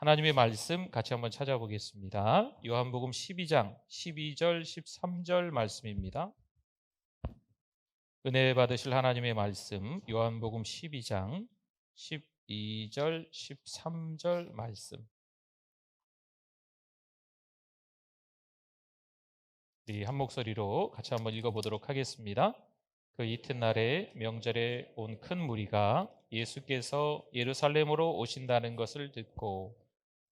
하나님의 말씀 같이 한번 찾아보겠습니다. 요한복음 12장 12절 13절 말씀입니다. 은혜 받으실 하나님의 말씀 요한복음 12장 12절 13절 말씀. 우리 한 목소리로 같이 한번 읽어보도록 하겠습니다. 그 이튿날에 명절에 온 큰 무리가 예수께서 예루살렘으로 오신다는 것을 듣고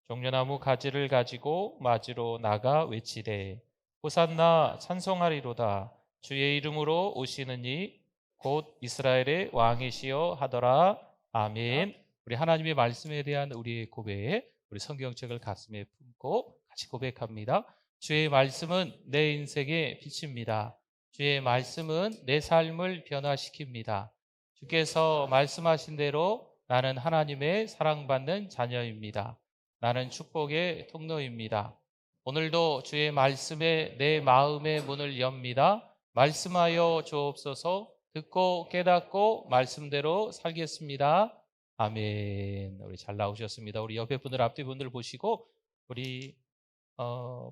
종려나무 가지를 가지고 맞으러 나가 외치되 호산나 찬송하리로다 주의 이름으로 오시는 이 곧 이스라엘의 왕이시여 하더라. 아멘. 우리 하나님의 말씀에 대한 우리의 고백, 우리 성경책을 가슴에 품고 같이 고백합니다. 주의 말씀은 내 인생의 빛입니다. 주의 말씀은 내 삶을 변화시킵니다. 주께서 말씀하신 대로 나는 하나님의 사랑받는 자녀입니다. 나는 축복의 통로입니다. 오늘도 주의 말씀에 내 마음의 문을 엽니다. 말씀하여 주옵소서. 듣고 깨닫고 말씀대로 살겠습니다. 아멘. 우리 잘 나오셨습니다. 우리 옆에 분들 앞뒤 분들 보시고 우리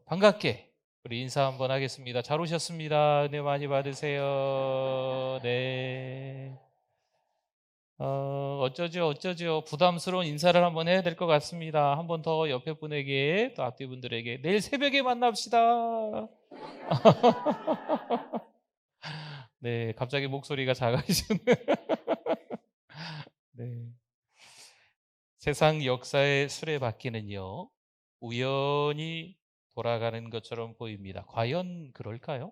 반갑게 우리 인사 한번 하겠습니다. 잘 오셨습니다. 은혜 많이 받으세요. 네. 어쩌죠. 부담스러운 인사를 한번 해야 될 것 같습니다. 한 번 더 옆에 분에게 또 앞뒤 분들에게 내일 새벽에 만납시다. 네, 갑자기 목소리가 작아지는. 네. 세상 역사의 수레바퀴는요, 우연히 돌아가는 것처럼 보입니다. 과연 그럴까요?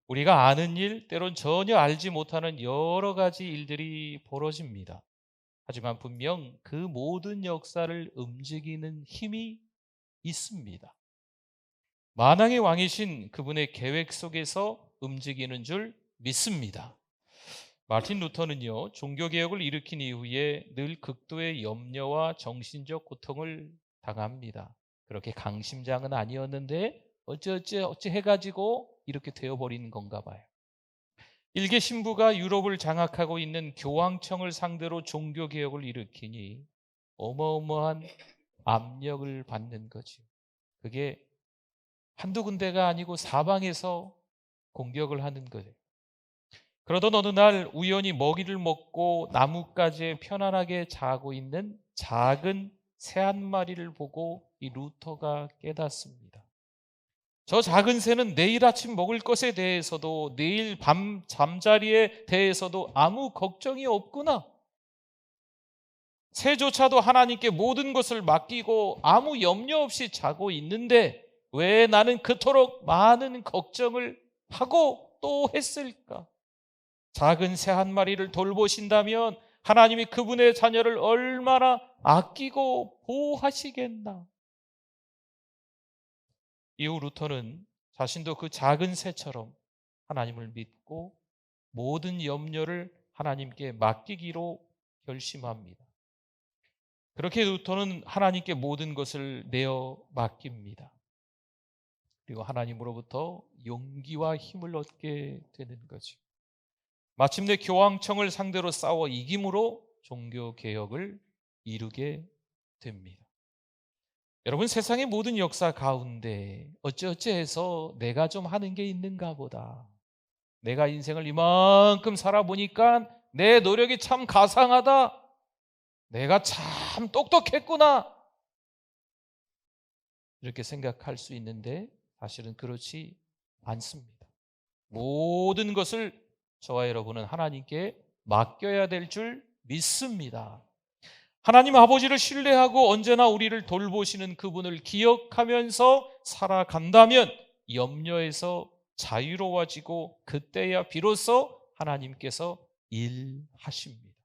우리가 아는 일, 때론 전혀 알지 못하는 여러 가지 일들이 벌어집니다. 하지만 분명 그 모든 역사를 움직이는 힘이 있습니다. 만왕의 왕이신 그분의 계획 속에서 움직이는 줄 믿습니다. 마틴 루터는요, 종교개혁을 일으킨 이후에 늘 극도의 염려와 정신적 고통을 당합니다. 그렇게 강심장은 아니었는데 어찌 해가지고 이렇게 되어버리는 건가 봐요. 일개 신부가 유럽을 장악하고 있는 교황청을 상대로 종교개혁을 일으키니 어마어마한 압력을 받는 거죠. 그게 한두 군데가 아니고 사방에서 공격을 하는 거예요. 그러던 어느 날 우연히 먹이를 먹고 나뭇가지에 편안하게 자고 있는 작은 새 한 마리를 보고 이 루터가 깨닫습니다. 저 작은 새는 내일 아침 먹을 것에 대해서도 내일 밤 잠자리에 대해서도 아무 걱정이 없구나. 새조차도 하나님께 모든 것을 맡기고 아무 염려 없이 자고 있는데 왜 나는 그토록 많은 걱정을 하고 또 했을까? 작은 새 한 마리를 돌보신다면 하나님이 그분의 자녀를 얼마나 아끼고 보호하시겠나? 이후 루터는 자신도 그 작은 새처럼 하나님을 믿고 모든 염려를 하나님께 맡기기로 결심합니다. 그렇게 루터는 하나님께 모든 것을 내어 맡깁니다. 그리고 하나님으로부터 용기와 힘을 얻게 되는 거죠. 마침내 교황청을 상대로 싸워 이김으로 종교개혁을 이루게 됩니다. 여러분, 세상의 모든 역사 가운데 어찌어찌해서 내가 좀 하는 게 있는가 보다. 내가 인생을 이만큼 살아보니까 내 노력이 참 가상하다. 내가 참 똑똑했구나. 이렇게 생각할 수 있는데 사실은 그렇지 않습니다. 모든 것을 저와 여러분은 하나님께 맡겨야 될 줄 믿습니다. 하나님 아버지를 신뢰하고 언제나 우리를 돌보시는 그분을 기억하면서 살아간다면 염려에서 자유로워지고 그때야 비로소 하나님께서 일하십니다.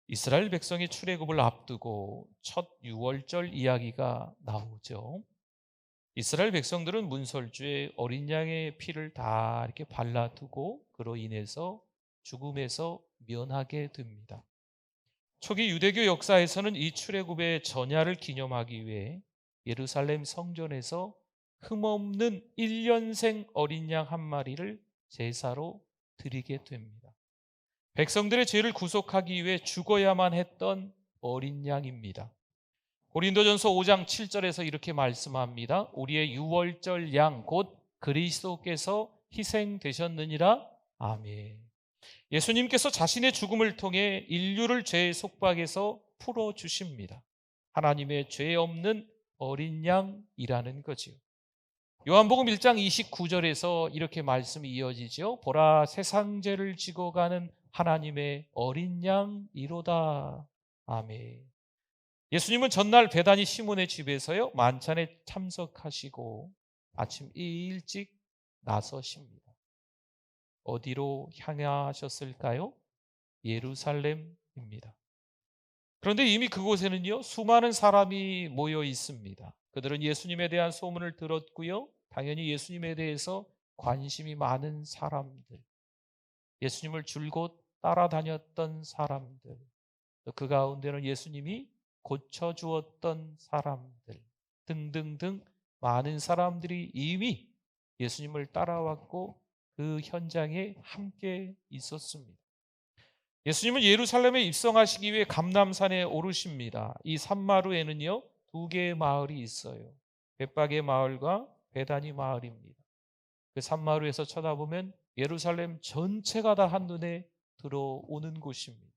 이스라엘 백성이 출애굽을 앞두고 첫 유월절 이야기가 나오죠. 이스라엘 백성들은 문설주에 어린 양의 피를 다 이렇게 발라두고 그로 인해서 죽음에서 면하게 됩니다. 초기 유대교 역사에서는 이 출애굽의 전야를 기념하기 위해 예루살렘 성전에서 흠없는 1년생 어린 양 한 마리를 제사로 드리게 됩니다. 백성들의 죄를 구속하기 위해 죽어야만 했던 어린 양입니다. 고린도전서 5장 7절에서 이렇게 말씀합니다. 우리의 유월절 양 곧 그리스도께서 희생되셨느니라. 아멘. 예수님께서 자신의 죽음을 통해 인류를 죄의 속박에서 풀어주십니다. 하나님의 죄 없는 어린 양이라는 거지요. 요한복음 1장 29절에서 이렇게 말씀이 이어지죠. 보라, 세상 죄를 지고 가는 하나님의 어린 양이로다. 아멘. 예수님은 전날 베다니 시몬의 집에서요 만찬에 참석하시고 아침 일찍 나서십니다. 어디로 향하셨을까요? 예루살렘입니다. 그런데 이미 그곳에는요 수많은 사람이 모여 있습니다. 그들은 예수님에 대한 소문을 들었고요, 당연히 예수님에 대해서 관심이 많은 사람들, 예수님을 줄곧 따라다녔던 사람들, 또 그 가운데는 예수님이 고쳐주었던 사람들 등등등 많은 사람들이 이미 예수님을 따라왔고 그 현장에 함께 있었습니다. 예수님은 예루살렘에 입성하시기 위해 감람산에 오르십니다. 이 산마루에는요 두 개의 마을이 있어요. 벳박의 마을과 베다니 마을입니다. 그 산마루에서 쳐다보면 예루살렘 전체가 다 한눈에 들어오는 곳입니다.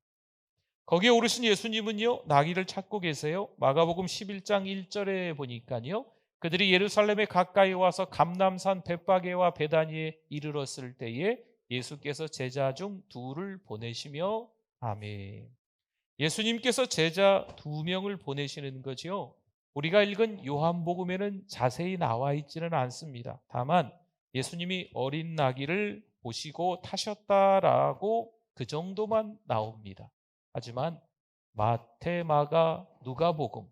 거기에 오르신 예수님은요 나귀를 찾고 계세요. 마가복음 11장 1절에 보니까요 그들이 예루살렘에 가까이 와서 감람산 벳박에와 베다니에 이르렀을 때에 예수께서 제자 중 둘을 보내시며, 아멘. 예수님께서 제자 2명을 보내시는 거지요. 우리가 읽은 요한복음에는 자세히 나와 있지는 않습니다. 다만 예수님이 어린 나귀를 보시고 타셨다라고 그 정도만 나옵니다. 하지만 마태, 마가, 누가복음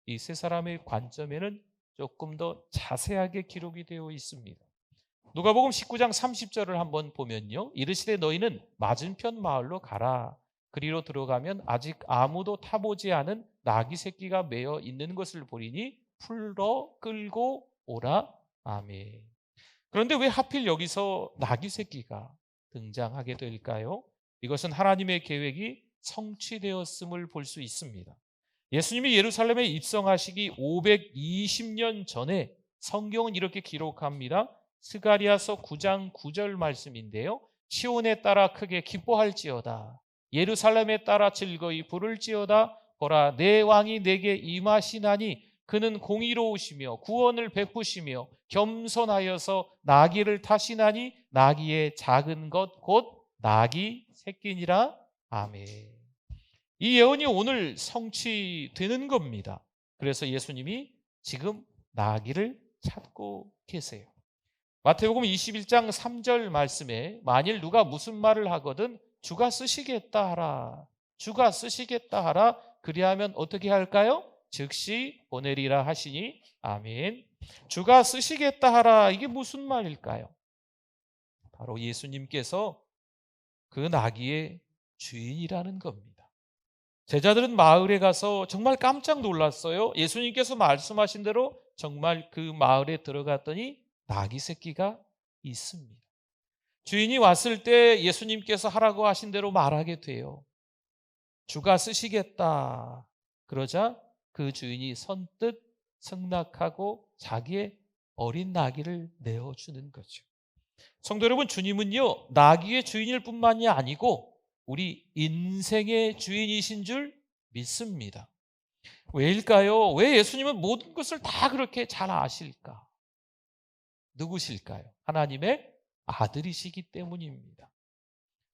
이 세 사람의 관점에는 조금 더 자세하게 기록이 되어 있습니다. 누가복음 19장 30절을 한번 보면요, 이르시되 너희는 맞은편 마을로 가라. 그리로 들어가면 아직 아무도 타보지 않은 나귀 새끼가 매어 있는 것을 보리니 풀러 끌고 오라. 아멘. 그런데 왜 하필 여기서 나귀 새끼가 등장하게 될까요? 이것은 하나님의 계획이 성취되었음을 볼 수 있습니다. 예수님이 예루살렘에 입성하시기 520년 전에 성경은 이렇게 기록합니다. 스가랴서 9장 9절 말씀인데요. 시온에 따라 크게 기뻐할지어다. 예루살렘에 따라 즐거이 부를지어다. 보라, 내 왕이 내게 임하시나니 그는 공의로우시며 구원을 베푸시며 겸손하여서 나귀를 타시나니 나귀의 작은 것 곧 나귀 새끼니라. 아멘. 이 예언이 오늘 성취되는 겁니다. 그래서 예수님이 지금 나귀를 찾고 계세요. 마태복음 21장 3절 말씀에 만일 누가 무슨 말을 하거든 주가 쓰시겠다 하라. 주가 쓰시겠다 하라. 그리하면 어떻게 할까요? 즉시 보내리라 하시니. 아멘. 주가 쓰시겠다 하라. 이게 무슨 말일까요? 바로 예수님께서 그 나귀의 주인이라는 겁니다. 제자들은 마을에 가서 정말 깜짝 놀랐어요. 예수님께서 말씀하신 대로 정말 그 마을에 들어갔더니 나귀 새끼가 있습니다. 주인이 왔을 때 예수님께서 하라고 하신 대로 말하게 돼요. 주가 쓰시겠다. 그러자 그 주인이 선뜻 승낙하고 자기의 어린 나귀를 내어주는 거죠. 성도 여러분, 주님은요 나귀의 주인일 뿐만이 아니고 우리 인생의 주인이신 줄 믿습니다. 왜일까요? 왜 예수님은 모든 것을 다 그렇게 잘 아실까? 누구실까요? 하나님의 아들이시기 때문입니다.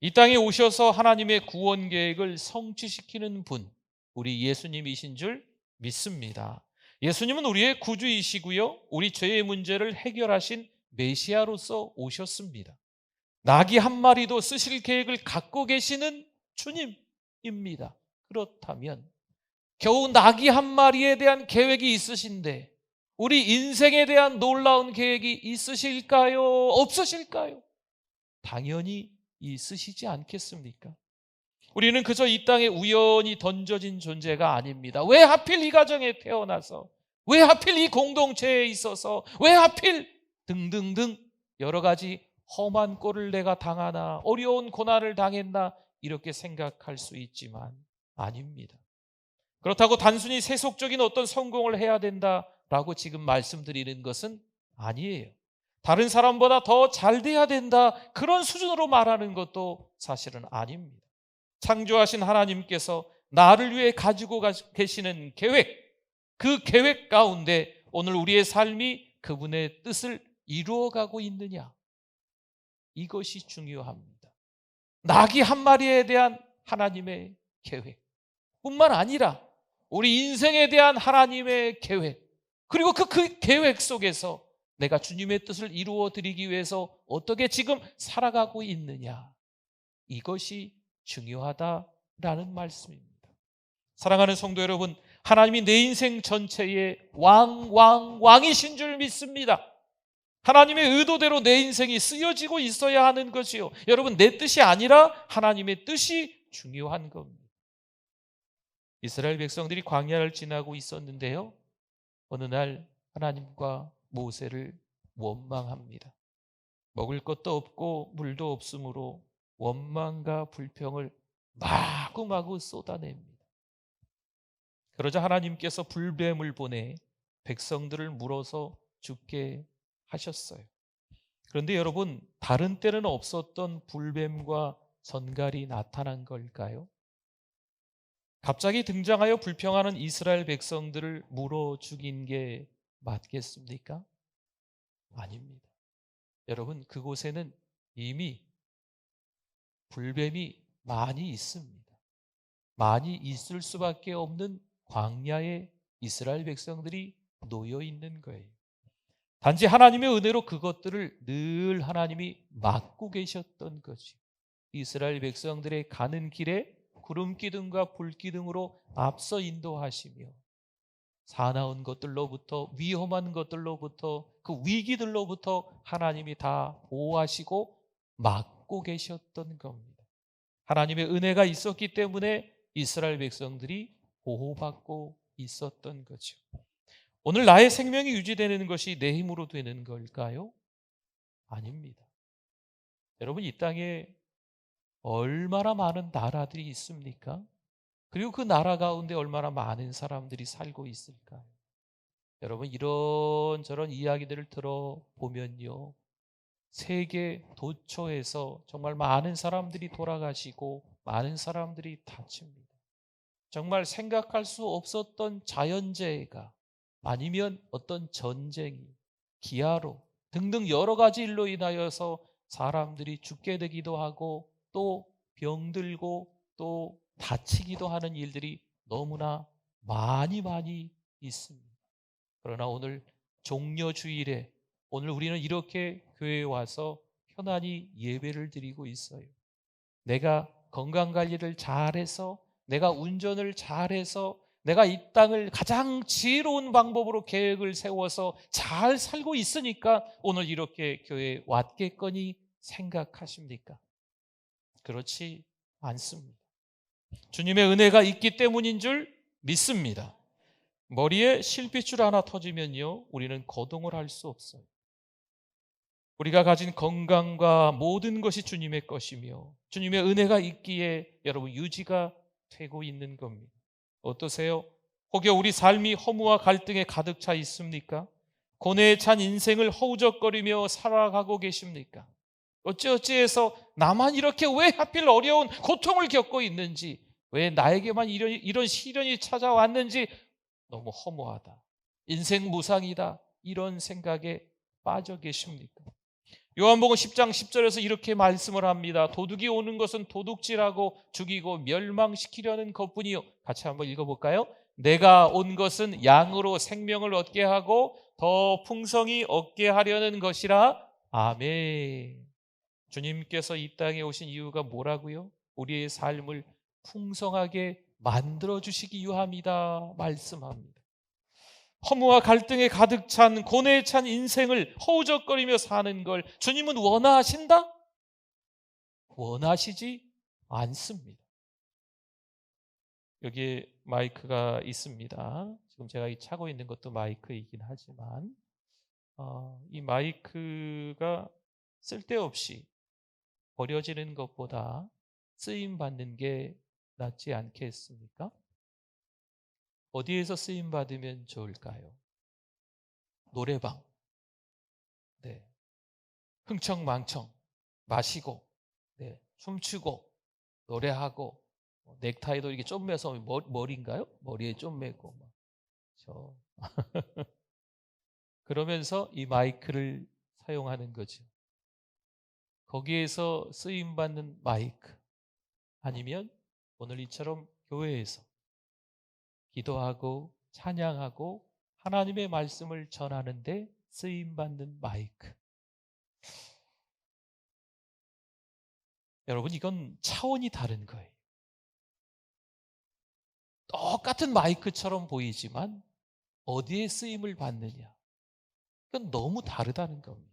이 땅에 오셔서 하나님의 구원 계획을 성취시키는 분, 우리 예수님이신 줄 믿습니다. 예수님은 우리의 구주이시고요, 우리 죄의 문제를 해결하신 메시아로서 오셨습니다. 나귀 한 마리도 쓰실 계획을 갖고 계시는 주님입니다. 그렇다면 겨우 나귀 한 마리에 대한 계획이 있으신데 우리 인생에 대한 놀라운 계획이 있으실까요? 없으실까요? 당연히 있으시지 않겠습니까? 우리는 그저 이 땅에 우연히 던져진 존재가 아닙니다. 왜 하필 이 가정에 태어나서, 왜 하필 이 공동체에 있어서, 왜 하필 등등등 여러 가지 험한 꼴을 내가 당하나, 어려운 고난을 당했나 이렇게 생각할 수 있지만 아닙니다. 그렇다고 단순히 세속적인 어떤 성공을 해야 된다라고 지금 말씀드리는 것은 아니에요. 다른 사람보다 더 잘 돼야 된다, 그런 수준으로 말하는 것도 사실은 아닙니다. 창조하신 하나님께서 나를 위해 가지고 계시는 계획, 그 계획 가운데 오늘 우리의 삶이 그분의 뜻을 이루어가고 있느냐, 이것이 중요합니다. 나귀 한 마리에 대한 하나님의 계획 뿐만 아니라 우리 인생에 대한 하나님의 계획, 그리고 그 계획 속에서 내가 주님의 뜻을 이루어 드리기 위해서 어떻게 지금 살아가고 있느냐, 이것이 중요하다라는 말씀입니다. 사랑하는 성도 여러분, 하나님이 내 인생 전체의 왕이신 줄 믿습니다. 하나님의 의도대로 내 인생이 쓰여지고 있어야 하는 것이요, 여러분, 내 뜻이 아니라 하나님의 뜻이 중요한 겁니다. 이스라엘 백성들이 광야를 지나고 있었는데요, 어느 날 하나님과 모세를 원망합니다. 먹을 것도 없고 물도 없으므로 원망과 불평을 마구마구 쏟아냅니다. 그러자 하나님께서 불뱀을 보내 백성들을 물어서 죽게 하셨어요. 그런데 여러분, 다른 때는 없었던 불뱀과 전갈이 나타난 걸까요? 갑자기 등장하여 불평하는 이스라엘 백성들을 물어 죽인 게 맞겠습니까? 아닙니다. 여러분, 그곳에는 이미 불뱀이 많이 있습니다. 많이 있을 수밖에 없는 광야에 이스라엘 백성들이 놓여 있는 거예요. 단지 하나님의 은혜로 그것들을 늘 하나님이 막고 계셨던 거죠. 이스라엘 백성들의 가는 길에 구름 기둥과 불 기둥으로 앞서 인도하시며 사나운 것들로부터, 위험한 것들로부터, 그 위기들로부터 하나님이 다 보호하시고 막고 계셨던 겁니다. 하나님의 은혜가 있었기 때문에 이스라엘 백성들이 보호받고 있었던 거죠. 오늘 나의 생명이 유지되는 것이 내 힘으로 되는 걸까요? 아닙니다. 여러분, 이 땅에 얼마나 많은 나라들이 있습니까? 그리고 그 나라 가운데 얼마나 많은 사람들이 살고 있을까요? 여러분, 이런저런 이야기들을 들어보면요, 세계 도처에서 정말 많은 사람들이 돌아가시고 많은 사람들이 다칩니다. 정말 생각할 수 없었던 자연재해가, 아니면 어떤 전쟁이, 기아로 등등 여러 가지 일로 인하여서 사람들이 죽게 되기도 하고 또 병들고 또 다치기도 하는 일들이 너무나 많이 있습니다. 그러나 오늘 종려주일에 오늘 우리는 이렇게 교회에 와서 편안히 예배를 드리고 있어요. 내가 건강관리를 잘해서, 내가 운전을 잘해서, 내가 이 땅을 가장 지혜로운 방법으로 계획을 세워서 잘 살고 있으니까 오늘 이렇게 교회에 왔겠거니 생각하십니까? 그렇지 않습니다. 주님의 은혜가 있기 때문인 줄 믿습니다. 머리에 실핏줄 하나 터지면요, 우리는 거동을 할 수 없어요. 우리가 가진 건강과 모든 것이 주님의 것이며 주님의 은혜가 있기에 여러분 유지가 되고 있는 겁니다. 어떠세요? 혹여 우리 삶이 허무와 갈등에 가득 차 있습니까? 고뇌에 찬 인생을 허우적거리며 살아가고 계십니까? 어찌어찌해서 나만 이렇게 왜 하필 어려운 고통을 겪고 있는지, 왜 나에게만 이런 시련이 찾아왔는지 너무 허무하다, 인생 무상이다, 이런 생각에 빠져 계십니까? 요한복음 10장 10절에서 이렇게 말씀을 합니다. 도둑이 오는 것은 도둑질하고 죽이고 멸망시키려는 것뿐이요. 같이 한번 읽어볼까요? 내가 온 것은 양으로 생명을 얻게 하고 더 풍성히 얻게 하려는 것이라. 아멘. 주님께서 이 땅에 오신 이유가 뭐라고요? 우리의 삶을 풍성하게 만들어주시기 위함이다 말씀합니다. 허무와 갈등에 가득 찬, 고뇌에 찬 인생을 허우적거리며 사는 걸 주님은 원하신다? 원하시지 않습니다. 여기에 마이크가 있습니다. 지금 제가 차고 있는 것도 마이크이긴 하지만 이 마이크가 쓸데없이 버려지는 것보다 쓰임 받는 게 낫지 않겠습니까? 어디에서 쓰임 받으면 좋을까요? 노래방, 네, 흥청망청 마시고, 네, 춤추고 노래하고, 넥타이도 이렇게 좀 매서 머리인가요? 머리에 좀 매고 막. 저 그러면서 이 마이크를 사용하는 거죠. 거기에서 쓰임 받는 마이크, 아니면 오늘 이처럼 교회에서 기도하고 찬양하고 하나님의 말씀을 전하는데 쓰임 받는 마이크. 여러분, 이건 차원이 다른 거예요. 똑같은 마이크처럼 보이지만 어디에 쓰임을 받느냐, 그건 너무 다르다는 겁니다.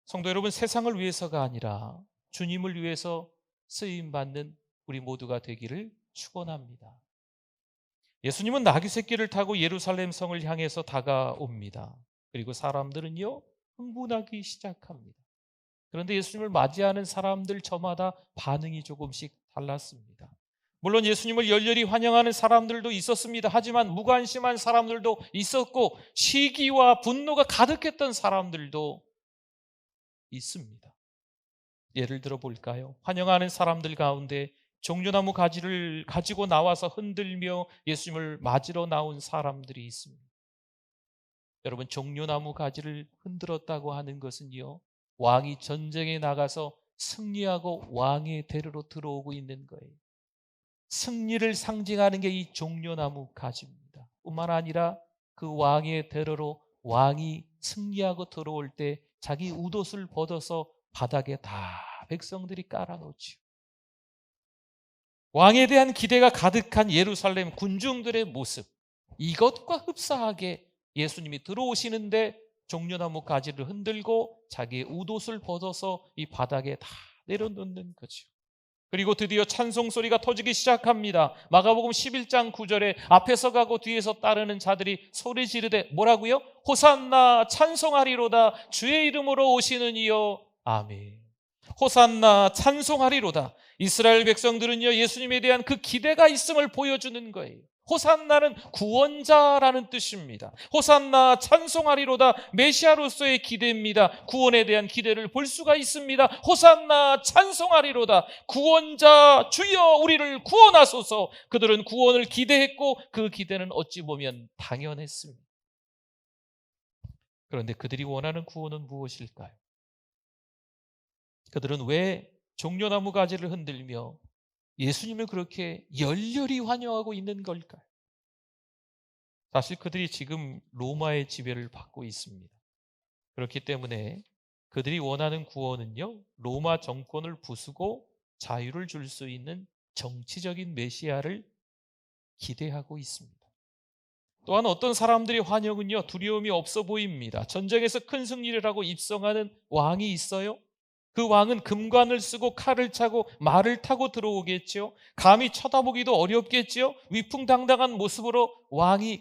성도 여러분, 세상을 위해서가 아니라 주님을 위해서 쓰임 받는 우리 모두가 되기를 축원합니다. 예수님은 나귀 새끼를 타고 예루살렘 성을 향해서 다가옵니다. 그리고 사람들은요, 흥분하기 시작합니다. 그런데 예수님을 맞이하는 사람들 저마다 반응이 조금씩 달랐습니다. 물론 예수님을 열렬히 환영하는 사람들도 있었습니다. 하지만 무관심한 사람들도 있었고, 시기와 분노가 가득했던 사람들도 있습니다. 예를 들어 볼까요? 환영하는 사람들 가운데 종려나무 가지를 가지고 나와서 흔들며 예수님을 맞으러 나온 사람들이 있습니다. 여러분, 종려나무 가지를 흔들었다고 하는 것은요, 왕이 전쟁에 나가서 승리하고 왕의 대로로 들어오고 있는 거예요. 승리를 상징하는 게 이 종려나무 가지입니다. 뿐만 아니라 그 왕의 대로로 왕이 승리하고 들어올 때 자기 웃옷을 벗어서 바닥에 다 백성들이 깔아놓지요. 왕에 대한 기대가 가득한 예루살렘 군중들의 모습, 이것과 흡사하게 예수님이 들어오시는데 종려나무 가지를 흔들고 자기의 웃옷을 벗어서 이 바닥에 다 내려놓는 거죠. 그리고 드디어 찬송 소리가 터지기 시작합니다. 마가복음 11장 9절에 앞에서 가고 뒤에서 따르는 자들이 소리 지르되 뭐라고요? 호산나, 찬송하리로다, 주의 이름으로 오시는 이여, 아멘. 호산나, 찬송하리로다. 이스라엘 백성들은요, 예수님에 대한 그 기대가 있음을 보여주는 거예요. 호산나는 구원자라는 뜻입니다. 호산나, 찬송하리로다, 메시아로서의 기대입니다. 구원에 대한 기대를 볼 수가 있습니다. 호산나, 찬송하리로다, 구원자 주여 우리를 구원하소서. 그들은 구원을 기대했고 그 기대는 어찌 보면 당연했습니다. 그런데 그들이 원하는 구원은 무엇일까요? 그들은 왜 종려나무 가지를 흔들며 예수님을 그렇게 열렬히 환영하고 있는 걸까요? 사실 그들이 지금 로마의 지배를 받고 있습니다. 그렇기 때문에 그들이 원하는 구원은요, 로마 정권을 부수고 자유를 줄 수 있는 정치적인 메시아를 기대하고 있습니다. 또한 어떤 사람들의 환영은요, 두려움이 없어 보입니다. 전쟁에서 큰 승리를 하고 입성하는 왕이 있어요. 그 왕은 금관을 쓰고 칼을 차고 말을 타고 들어오겠죠. 감히 쳐다보기도 어렵겠죠. 위풍당당한 모습으로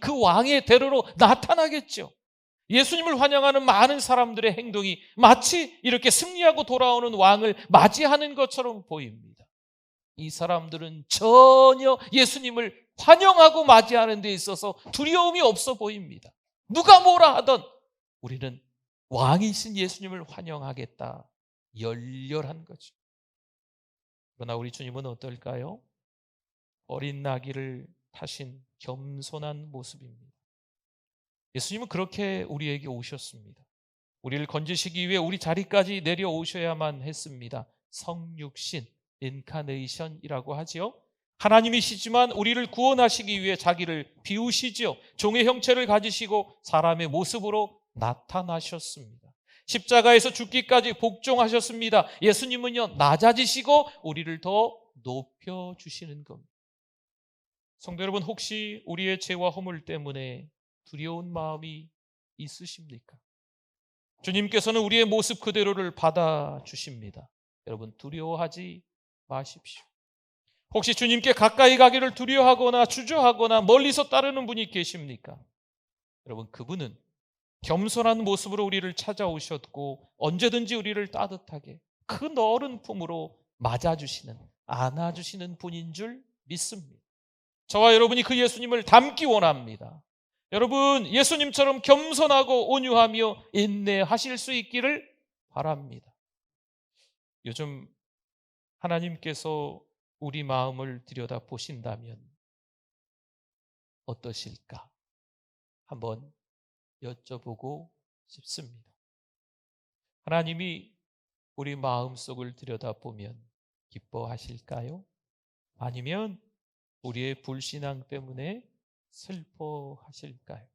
그 왕의 대로로 나타나겠죠. 예수님을 환영하는 많은 사람들의 행동이 마치 이렇게 승리하고 돌아오는 왕을 맞이하는 것처럼 보입니다. 이 사람들은 전혀 예수님을 환영하고 맞이하는 데 있어서 두려움이 없어 보입니다. 누가 뭐라 하던 우리는 왕이신 예수님을 환영하겠다. 열렬한 거죠. 그러나 우리 주님은 어떨까요? 어린 나귀를 타신 겸손한 모습입니다. 예수님은 그렇게 우리에게 오셨습니다. 우리를 건지시기 위해 우리 자리까지 내려오셔야만 했습니다. 성육신, 인카네이션이라고 하지요. 하나님이시지만 우리를 구원하시기 위해 자기를 비우시지요. 종의 형체를 가지시고 사람의 모습으로 나타나셨습니다. 십자가에서 죽기까지 복종하셨습니다. 예수님은요, 낮아지시고 우리를 더 높여주시는 겁니다. 성도 여러분, 혹시 우리의 죄와 허물 때문에 두려운 마음이 있으십니까? 주님께서는 우리의 모습 그대로를 받아주십니다. 여러분, 두려워하지 마십시오. 혹시 주님께 가까이 가기를 두려워하거나 주저하거나 멀리서 따르는 분이 계십니까? 여러분, 그분은 겸손한 모습으로 우리를 찾아오셨고 언제든지 우리를 따뜻하게 그 넓은 품으로 맞아주시는, 안아주시는 분인 줄 믿습니다. 저와 여러분이 그 예수님을 닮기 원합니다. 여러분, 예수님처럼 겸손하고 온유하며 인내하실 수 있기를 바랍니다. 요즘 하나님께서 우리 마음을 들여다 보신다면 어떠실까? 한번 여쭤보고 싶습니다. 하나님이 우리 마음속을 들여다보면 기뻐하실까요? 아니면 우리의 불신앙 때문에 슬퍼하실까요?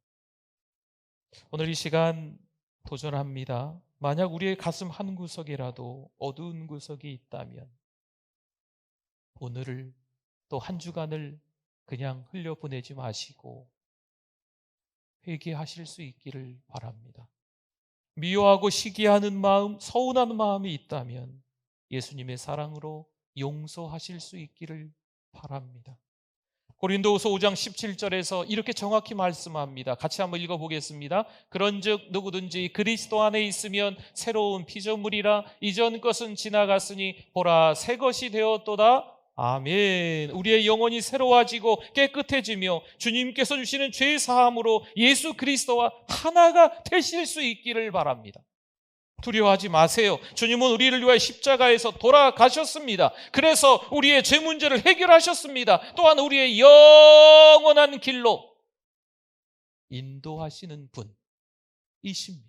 오늘 이 시간 도전합니다. 만약 우리의 가슴 한 구석이라도 어두운 구석이 있다면 오늘을 또 한 주간을 그냥 흘려보내지 마시고 회개하실 수 있기를 바랍니다. 미워하고 시기하는 마음, 서운한 마음이 있다면 예수님의 사랑으로 용서하실 수 있기를 바랍니다. 고린도후서 5장 17절에서 이렇게 정확히 말씀합니다. 같이 한번 읽어보겠습니다. 그런즉 누구든지 그리스도 안에 있으면 새로운 피조물이라 이전 것은 지나갔으니 보라 새 것이 되었도다. 아멘. 우리의 영혼이 새로워지고 깨끗해지며 주님께서 주시는 죄 사함으로 예수 그리스도와 하나가 되실 수 있기를 바랍니다. 두려워하지 마세요. 주님은 우리를 위하여 십자가에서 돌아가셨습니다. 그래서 우리의 죄 문제를 해결하셨습니다. 또한 우리의 영원한 길로 인도하시는 분이십니다.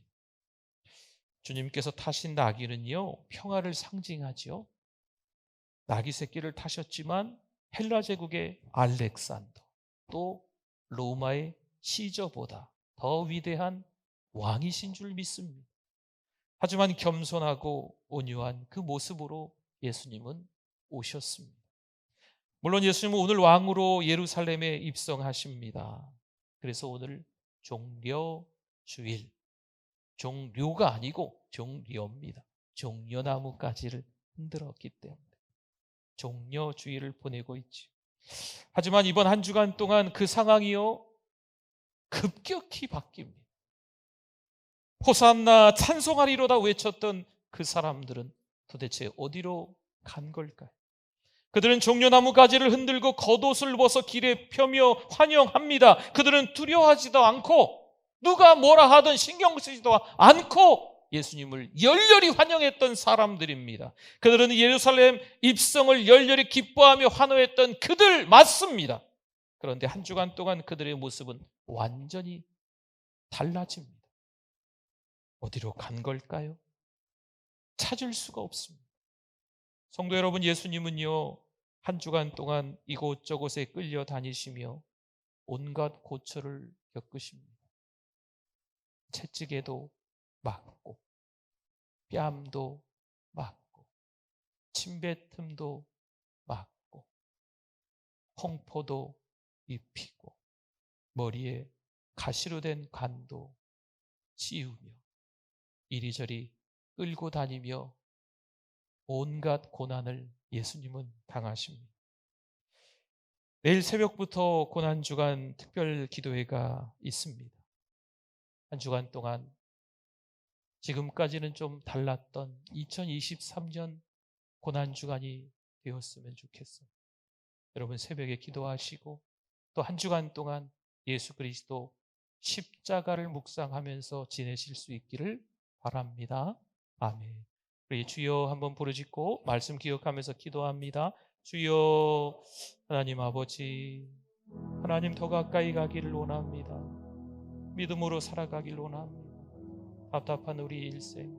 주님께서 타신 나귀는요, 평화를 상징하죠. 나귀 새끼를 타셨지만 헬라 제국의 알렉산더, 또 로마의 시저보다 더 위대한 왕이신 줄 믿습니다. 하지만 겸손하고 온유한 그 모습으로 예수님은 오셨습니다. 물론 예수님은 오늘 왕으로 예루살렘에 입성하십니다. 그래서 오늘 종려주일, 종료가 아니고 종려입니다. 종려나무 가지를 흔들었기 때문에 종려주일을 보내고 있죠. 하지만 이번 한 주간 동안 그 상황이요 급격히 바뀝니다. 호산나 찬송하리로다 외쳤던 그 사람들은 도대체 어디로 간 걸까요? 그들은 종려나무 가지를 흔들고 겉옷을 벗어 길에 펴며 환영합니다. 그들은 두려워하지도 않고 누가 뭐라 하든 신경 쓰지도 않고 예수님을 열렬히 환영했던 사람들입니다. 그들은 예루살렘 입성을 열렬히 기뻐하며 환호했던 그들 맞습니다. 그런데 한 주간 동안 그들의 모습은 완전히 달라집니다. 어디로 간 걸까요? 찾을 수가 없습니다. 성도 여러분, 예수님은요 한 주간 동안 이곳저곳에 끌려 다니시며 온갖 고초를 겪으십니다. 채찍에도 맞고 뺨도 맞고 침뱉음도 맞고 홍포도 입히고 머리에 가시로 된 관도 씌우며 이리저리 끌고 다니며 온갖 고난을 예수님은 당하십니다. 내일 새벽부터 고난주간 특별 기도회가 있습니다. 한 주간 동안 지금까지는 좀 달랐던 2023년 고난주간이 되었으면 좋겠어요. 여러분 새벽에 기도하시고 또 한 주간 동안 예수 그리스도 십자가를 묵상하면서 지내실 수 있기를 바랍니다. 아멘. 우리 주여 한번 부르짖고 말씀 기억하면서 기도합니다. 주여 하나님 아버지, 하나님 더 가까이 가기를 원합니다. 믿음으로 살아가기를 원합니다. 답답한 우리 일생,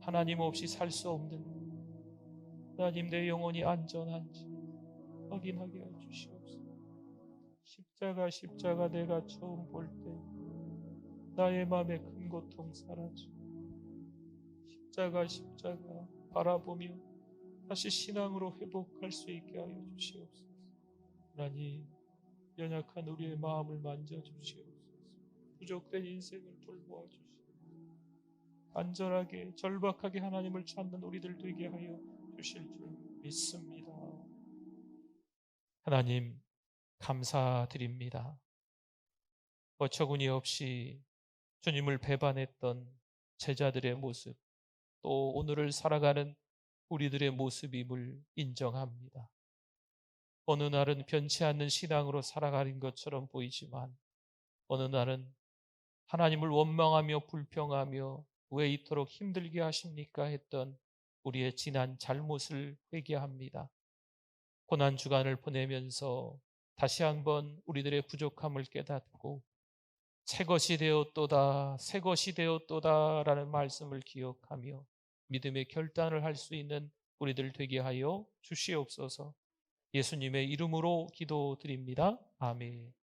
하나님 없이 살 수 없는 하나님 내 영혼이 안전한지 확인하게 해주시옵소서. 십자가 내가 처음 볼 때 나의 마음에 큰 고통 사라지고 십자가 바라보며 다시 신앙으로 회복할 수 있게 하여 주시옵소서. 하나님 연약한 우리의 마음을 만져주시옵소서. 부족된 인생을 돌보아 주시옵소서. 안전하게 절박하게 하나님을 찾는 우리들 되게 하여 주실 줄 믿습니다. 하나님 감사드립니다. 어처구니 없이 주님을 배반했던 제자들의 모습, 또 오늘을 살아가는 우리들의 모습임을 인정합니다. 어느 날은 변치 않는 신앙으로 살아가는 것처럼 보이지만 어느 날은 하나님을 원망하며 불평하며 왜 이토록 힘들게 하십니까 했던 우리의 지난 잘못을 회개합니다. 고난 주간을 보내면서 다시 한번 우리들의 부족함을 깨닫고 새 것이 되었도다, 새 것이 되었도다라는 말씀을 기억하며 믿음의 결단을 할 수 있는 우리들 되게 하여 주시옵소서. 예수님의 이름으로 기도드립니다. 아멘.